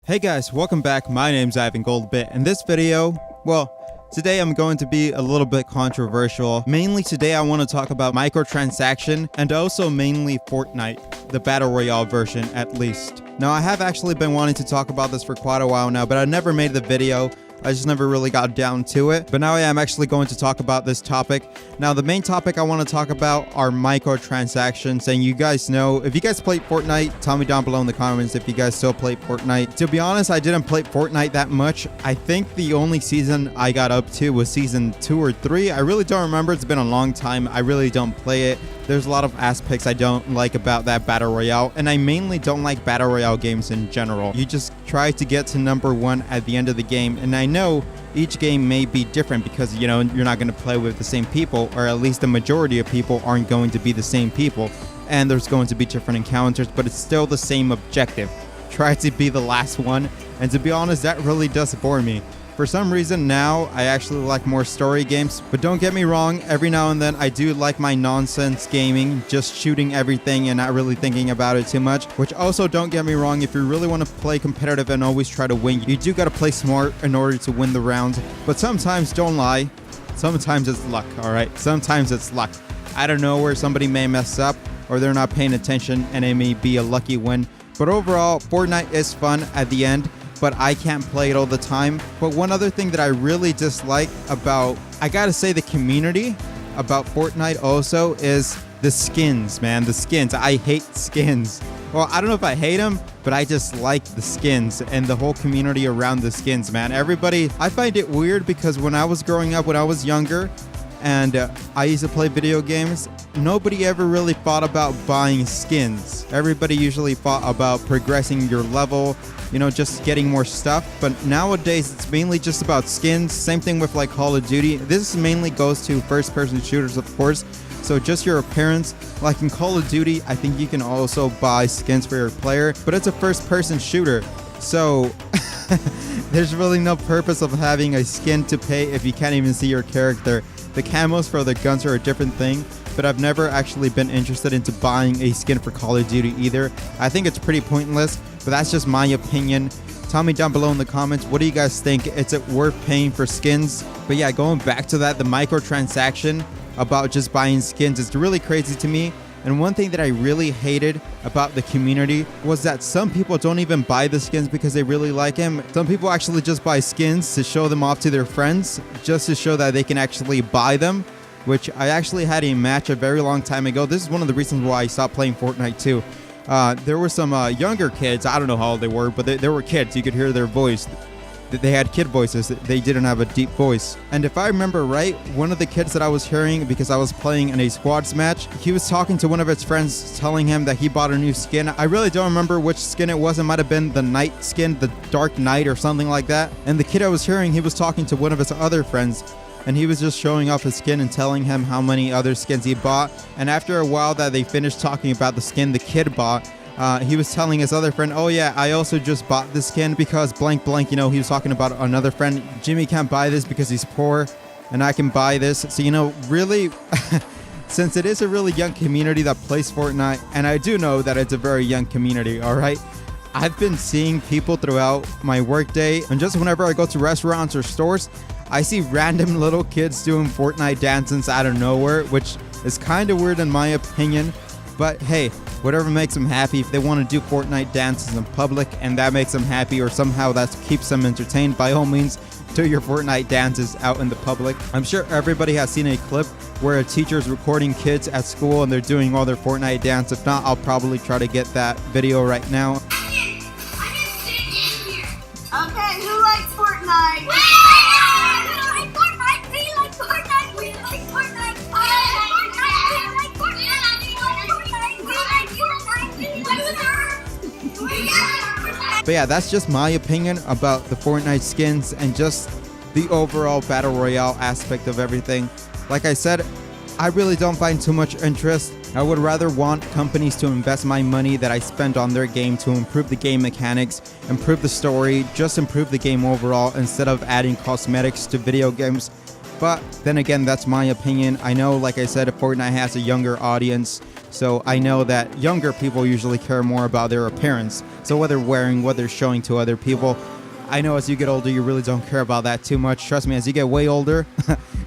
Hey guys, welcome back. My name's Ivan Goldbit. In this video, today I'm going to be a little bit controversial. Mainly today I want to talk about microtransaction and also mainly Fortnite, the Battle Royale version at least. Now I have actually been wanting to talk about this for quite a while now, but I never made the video. I just never really got down to it. But now I am actually going to talk about this topic. Now the main topic I want to talk about are microtransactions. And you guys know, if you guys played Fortnite, tell me down below in the comments if you guys still play Fortnite. To be honest, I didn't play Fortnite that much. I think the only season I got up to was season 2 or 3. I really don't remember. It's been a long time. I really don't play it. There's a lot of aspects I don't like about that Battle Royale, and I mainly don't like Battle Royale games in general. You just try to get to number 1 at the end of the game, and I know each game may be different because, you know, you're not going to play with the same people, or at least the majority of people aren't going to be the same people, and there's going to be different encounters, but it's still the same objective. Try to be the last one, and to be honest, that really does bore me. For some reason now, I actually like more story games, but don't get me wrong, every now and then I do like my nonsense gaming, just shooting everything and not really thinking about it too much, which also don't get me wrong, if you really want to play competitive and always try to win, you do gotta play smart in order to win the round, but sometimes, don't lie, sometimes it's luck, alright? Sometimes it's luck. I don't know where somebody may mess up, or they're not paying attention and it may be a lucky win, but overall, Fortnite is fun at the end, but I can't play it all the time. But one other thing that I really dislike about, I gotta say, the community about Fortnite also is the skins, man. The skins. I hate skins. Well, I don't know if I hate them, but I just like the skins and the whole community around the skins, man. Everybody, I find it weird because when I was growing up, when I was younger, and I used to play video games, nobody ever really thought about buying skins. Everybody usually thought about progressing your level, you know, just getting more stuff. But nowadays, it's mainly just about skins. Same thing with like Call of Duty. This mainly goes to first-person shooters, of course. So just your appearance. Like in Call of Duty, I think you can also buy skins for your player, but it's a first-person shooter. So there's really no purpose of having a skin to pay if you can't even see your character. The camos for the guns are a different thing, but I've never actually been interested into buying a skin for Call of Duty either. I think it's pretty pointless, but that's just my opinion. Tell me down below in the comments, what do you guys think? Is it worth paying for skins? But yeah, going back to that, the microtransaction about just buying skins is really crazy to me. And one thing that I really hated about the community was that some people don't even buy the skins because they really like him. Some people actually just buy skins to show them off to their friends, just to show that they can actually buy them, which I actually had a match a very long time ago. This is one of the reasons why I stopped playing Fortnite too. There were some younger kids, I don't know how old they were, but they were kids. You could hear their voice. They had kid voices. They didn't have a deep voice. And if I remember right, one of the kids that I was hearing, because I was playing in a squads match, he was talking to one of his friends, telling him that he bought a new skin. I really don't remember which skin it was. It might have been the night skin, the dark night or something like that. And the kid I was hearing, he was talking to one of his other friends, and he was just showing off his skin and telling him how many other skins he bought. And after a while that they finished talking about the skin the kid bought, he was telling his other friend, oh yeah, I also just bought this skin because blank blank, you know, he was talking about another friend. Jimmy can't buy this because he's poor and I can buy this. So, you know, really, since it is a really young community that plays Fortnite, and I do know that it's a very young community, all right? I've been seeing people throughout my workday, and just whenever I go to restaurants or stores, I see random little kids doing Fortnite dances out of nowhere, which is kind of weird in my opinion. But hey, whatever makes them happy. If they want to do Fortnite dances in public and that makes them happy, or somehow that keeps them entertained, by all means, do your Fortnite dances out in the public. I'm sure everybody has seen a clip where a teacher is recording kids at school and they're doing all their Fortnite dance. If not, I'll probably try to get that video right now. Okay, who likes Fortnite? But yeah, that's just my opinion about the Fortnite skins and just the overall Battle Royale aspect of everything. Like I said, I really don't find too much interest. I would rather want companies to invest my money that I spend on their game to improve the game mechanics, improve the story, just improve the game overall instead of adding cosmetics to video games. But then again, that's my opinion. I know, like I said, Fortnite has a younger audience, So I know that younger people usually care more about their appearance. So what they're wearing, what they're showing to other people. I know as you get older, you really don't care about that too much. Trust me, as you get way older,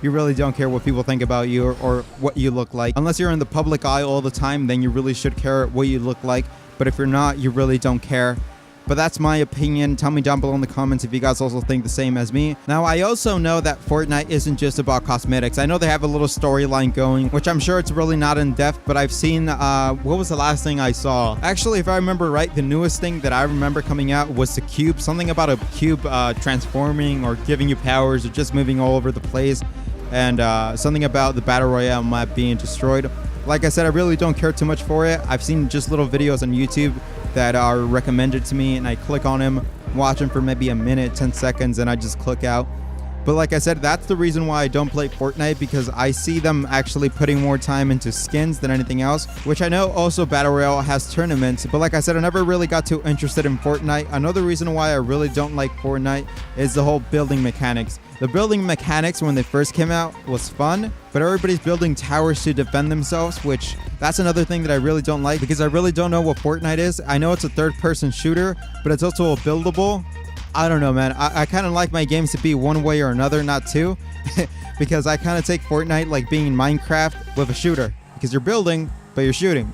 you really don't care what people think about you or what you look like. Unless you're in the public eye all the time, then you really should care what you look like. But if you're not, you really don't care. But that's my opinion. Tell me down below in the comments if you guys also think the same as me. Now, I also know that Fortnite isn't just about cosmetics. I know they have a little storyline going, which I'm sure it's really not in depth, but I've seen, what was the last thing I saw? Actually, if I remember right, the newest thing that I remember coming out was the cube. Something about a cube transforming or giving you powers or just moving all over the place. And something about the Battle Royale map being destroyed. Like I said, I really don't care too much for it. I've seen just little videos on YouTube that are recommended to me, and I click on them, watch them for maybe a minute, 10 seconds, and I just click out. But like I said, that's the reason why I don't play Fortnite, because I see them actually putting more time into skins than anything else, which I know also Battle Royale has tournaments. But like I said, I never really got too interested in Fortnite. Another reason why I really don't like Fortnite is the whole building mechanics. The building mechanics when they first came out was fun, but everybody's building towers to defend themselves, which that's another thing that I really don't like, because I really don't know what Fortnite is. I know it's a third-person shooter, but it's also a buildable. I don't know, man. I kind of like my games to be one way or another, not two, because I kind of take Fortnite like being in Minecraft with a shooter, because you're building, but you're shooting.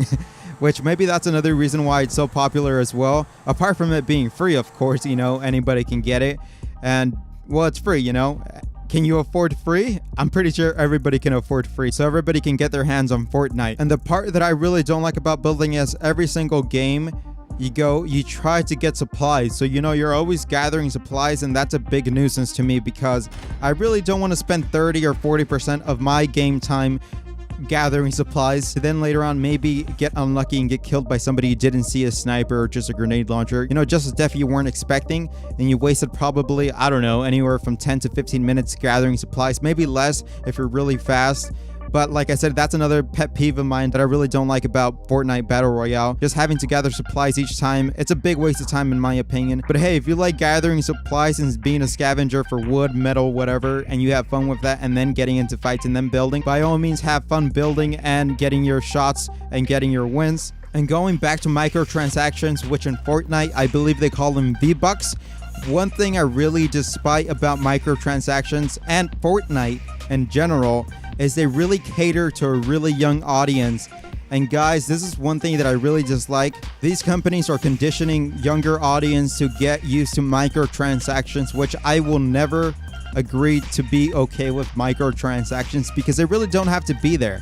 Which maybe that's another reason why it's so popular as well. Apart from it being free, of course, you know, anybody can get it. And well, it's free, you know. Can you afford free? I'm pretty sure everybody can afford free, so everybody can get their hands on Fortnite. And the part that I really don't like about building is every single game you try to get supplies. So, you know, you're always gathering supplies, and that's a big nuisance to me, because I really don't want to spend 30 or 40% of my game time gathering supplies to then later on maybe get unlucky and get killed by somebody you didn't see, a sniper or just a grenade launcher, you know, just a death you weren't expecting, and you wasted probably, I don't know, anywhere from 10 to 15 minutes gathering supplies, maybe less if you're really fast. But like I said, that's another pet peeve of mine that I really don't like about Fortnite Battle Royale. Just having to gather supplies each time. It's a big waste of time in my opinion. But hey, if you like gathering supplies and being a scavenger for wood, metal, whatever, and you have fun with that and then getting into fights and then building, by all means have fun building and getting your shots and getting your wins. And going back to microtransactions, which in Fortnite, I believe they call them V-Bucks. One thing I really despise about microtransactions and Fortnite in general is they really cater to a really young audience. And guys, this is one thing that I really dislike. These companies are conditioning younger audience to get used to microtransactions, which I will never agree to be okay with microtransactions, because they really don't have to be there.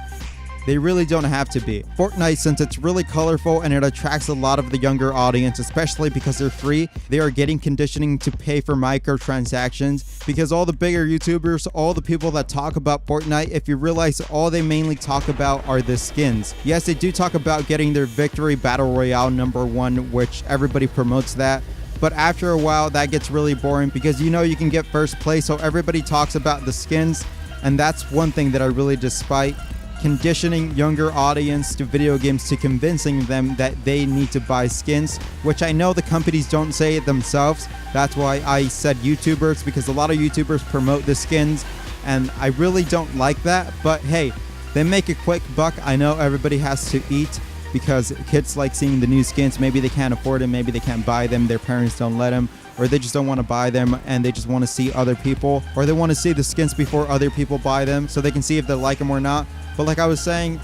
They really don't have to be. Fortnite, since it's really colorful and it attracts a lot of the younger audience, especially because they're free, they are getting conditioning to pay for microtransactions, because all the bigger YouTubers, all the people that talk about Fortnite, if you realize, all they mainly talk about are the skins. Yes, they do talk about getting their victory Battle Royale #1, which everybody promotes that. But after a while, that gets really boring, because you know you can get first place, so everybody talks about the skins, and that's one thing that I really despise. Conditioning younger audience to video games, to convincing them that they need to buy skins, which I know the companies don't say it themselves. That's why I said YouTubers, because a lot of YouTubers promote the skins, and I really don't like that. But hey, they make a quick buck. I know everybody has to eat, because kids like seeing the new skins. Maybe they can't afford them, maybe they can't buy them, their parents don't let them, or they just don't want to buy them and they just want to see other people, or they want to see the skins before other people buy them so they can see if they like them or not. But like I was saying,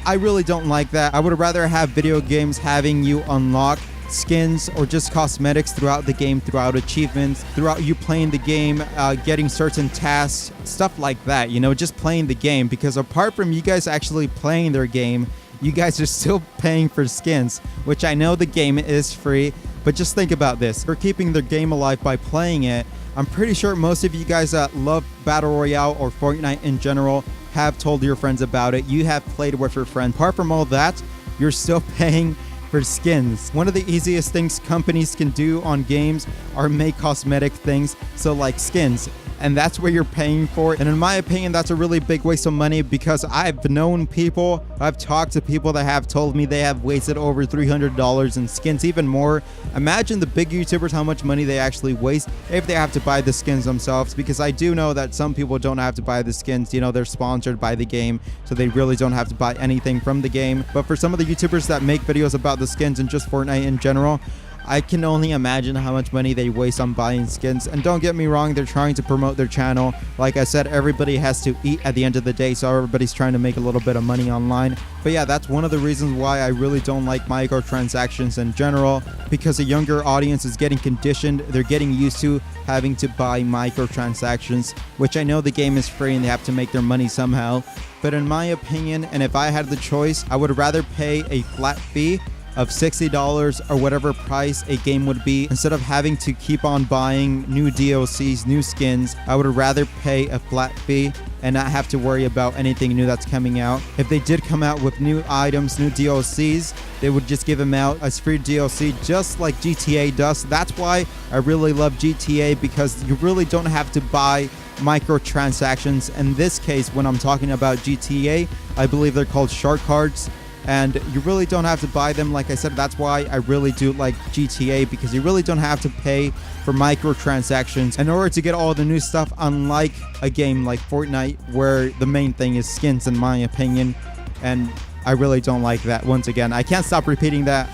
I really don't like that. I would rather have video games having you unlock skins or just cosmetics throughout the game, throughout achievements, throughout you playing the game, getting certain tasks, stuff like that, you know, just playing the game. Because apart from you guys actually playing their game, you guys are still paying for skins, which I know the game is free, but just think about this. You're keeping the game alive by playing it. I'm pretty sure most of you guys that love Battle Royale or Fortnite in general have told your friends about it. You have played with your friend. Apart from all that, you're still paying for skins. One of the easiest things companies can do on games are make cosmetic things, so like skins. and that's what you're paying for. And in my opinion, that's a really big waste of money, because I've known people, I've talked to people that have told me they have wasted over $300 in skins, even more. Imagine the big YouTubers, how much money they actually waste if they have to buy the skins themselves, because I do know that some people don't have to buy the skins. You know, they're sponsored by the game, so they really don't have to buy anything from the game. But for some of the YouTubers that make videos about the skins and just Fortnite in general, I can only imagine how much money they waste on buying skins. And don't get me wrong, they're trying to promote their channel. Like I said, everybody has to eat at the end of the day, so everybody's trying to make a little bit of money online. But yeah, that's one of the reasons why I really don't like microtransactions in general, because a younger audience is getting conditioned. They're getting used to having to buy microtransactions, which I know the game is free and they have to make their money somehow. But in my opinion, and if I had the choice, I would rather pay a flat fee of $60 or whatever price a game would be, instead of having to keep on buying new DLCs, new skins. I would rather pay a flat fee and not have to worry about anything new that's coming out. If they did come out with new items, new DLCs, they would just give them out as free DLC, just like GTA does. That's why I really love GTA, because you really don't have to buy microtransactions. In this case, when I'm talking about GTA, I believe they're called shark cards, and you really don't have to buy them. Like I said, that's why I really do like GTA, because you really don't have to pay for microtransactions in order to get all the new stuff, unlike a game like Fortnite, where the main thing is skins, in my opinion. And I really don't like that. Once again, I can't stop repeating that.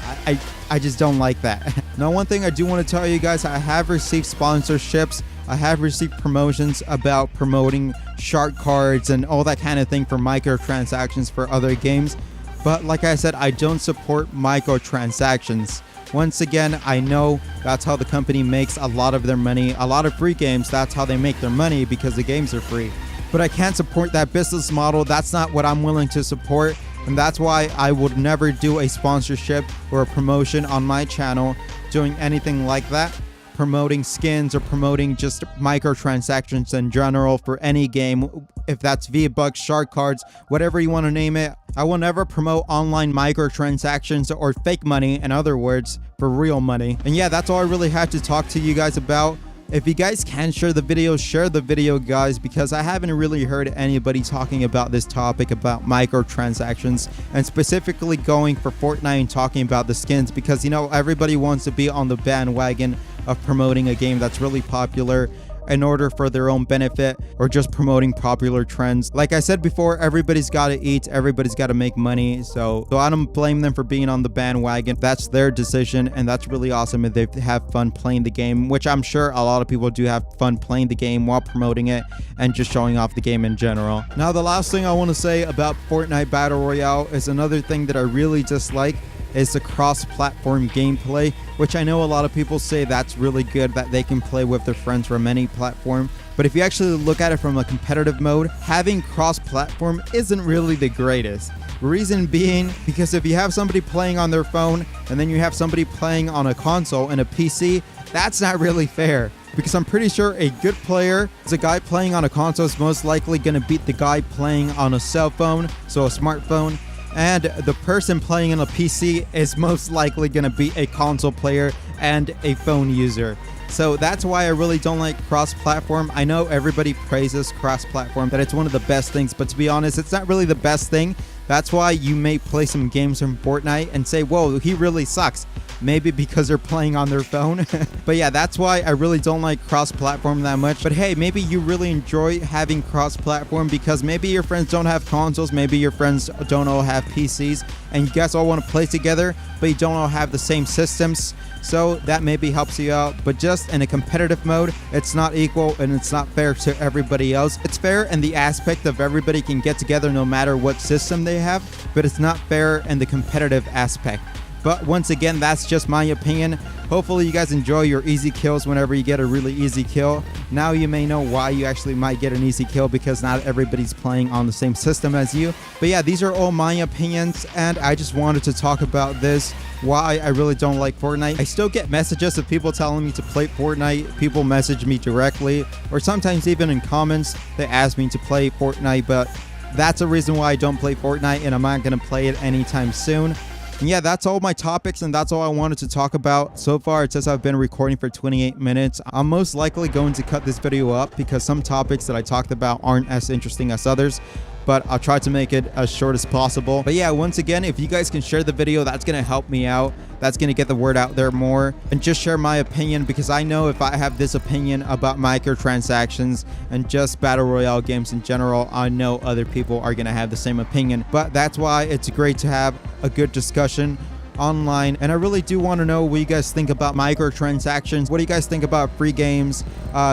I just don't like that. Now, one thing I do want to tell you guys, I have received sponsorships. I have received promotions about promoting shark cards and all that kind of thing for microtransactions for other games. But like I said, I don't support microtransactions. Once again, I know that's how the company makes a lot of their money. A lot of free games, that's how they make their money, because the games are free. But I can't support that business model. That's not what I'm willing to support. And that's why I would never do a sponsorship or a promotion on my channel doing anything like that, promoting skins or promoting just microtransactions in general for any game. If that's V-Bucks, shark cards, whatever you want to name it. I will never promote online microtransactions or fake money, in other words, for real money. And yeah, that's all I really had to talk to you guys about. If you guys can share the video, guys, because I haven't really heard anybody talking about this topic about microtransactions, and specifically going for Fortnite and talking about the skins, because, you know, everybody wants to be on the bandwagon of promoting a game that's really popular in order for their own benefit, or just promoting popular trends. Like I said before, everybody's got to eat, everybody's got to make money, so I don't blame them for being on the bandwagon. That's their decision, and that's really awesome if they have fun playing the game, which I'm sure a lot of people do have fun playing the game while promoting it and just showing off the game in general. Now, the last thing I want to say about Fortnite Battle Royale is another thing that I really dislike, is the cross-platform gameplay, which I know a lot of people say that's really good, that they can play with their friends from any platform. But if you actually look at it from a competitive mode, having cross-platform isn't really the greatest. Reason being, because if you have somebody playing on their phone and then you have somebody playing on a console and a PC, that's not really fair. Because I'm pretty sure a good player is a guy playing on a console is most likely going to beat the guy playing on a cell phone, so a smartphone. And the person playing on a PC is most likely going to be a console player and a phone user. So that's why I really don't like cross-platform. I know everybody praises cross-platform, that it's one of the best things, but to be honest, it's not really the best thing. That's why you may play some games from Fortnite and say, whoa, he really sucks. Maybe because they're playing on their phone. But yeah, that's why I really don't like cross-platform that much. But hey, maybe you really enjoy having cross-platform, because maybe your friends don't have consoles, maybe your friends don't all have PCs, and you guys all want to play together, but you don't all have the same systems. So that maybe helps you out. But just in a competitive mode, it's not equal and it's not fair to everybody else. It's fair in the aspect of everybody can get together no matter what system they have, but it's not fair in the competitive aspect. But once again, that's just my opinion. Hopefully you guys enjoy your easy kills whenever you get a really easy kill. Now you may know why you actually might get an easy kill, because not everybody's playing on the same system as you. But yeah, these are all my opinions, and I just wanted to talk about this, why I really don't like Fortnite. I still get messages of people telling me to play Fortnite. People message me directly, or sometimes even in comments, they ask me to play Fortnite, but that's a reason why I don't play Fortnite, and I'm not going to play it anytime soon. And yeah, that's all my topics and that's all I wanted to talk about. So far, it says I've been recording for 28 minutes. I'm most likely going to cut this video up because some topics that I talked about aren't as interesting as others, but I'll try to make it as short as possible. But yeah, once again, if you guys can share the video, that's going to help me out. That's going to get the word out there more. And just share my opinion, because I know if I have this opinion about microtransactions and just battle royale games in general, I know other people are going to have the same opinion. But that's why it's great to have a good discussion online. And I really do want to know what you guys think about microtransactions. What do you guys think about free games,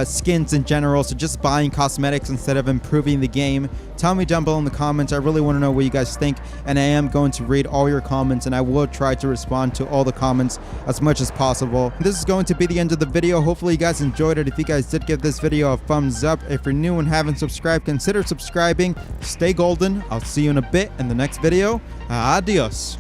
skins in general? So just buying cosmetics instead of improving the game. Tell me down below in the comments. I really want to know what you guys think, and I am going to read all your comments, and I will try to respond to all the comments as much as possible. This is going to be the end of the video. Hopefully you guys enjoyed it. If you guys did give this video a thumbs up, if you're new and haven't subscribed, consider subscribing. Stay golden. I'll see you in a bit in the next video. Adios.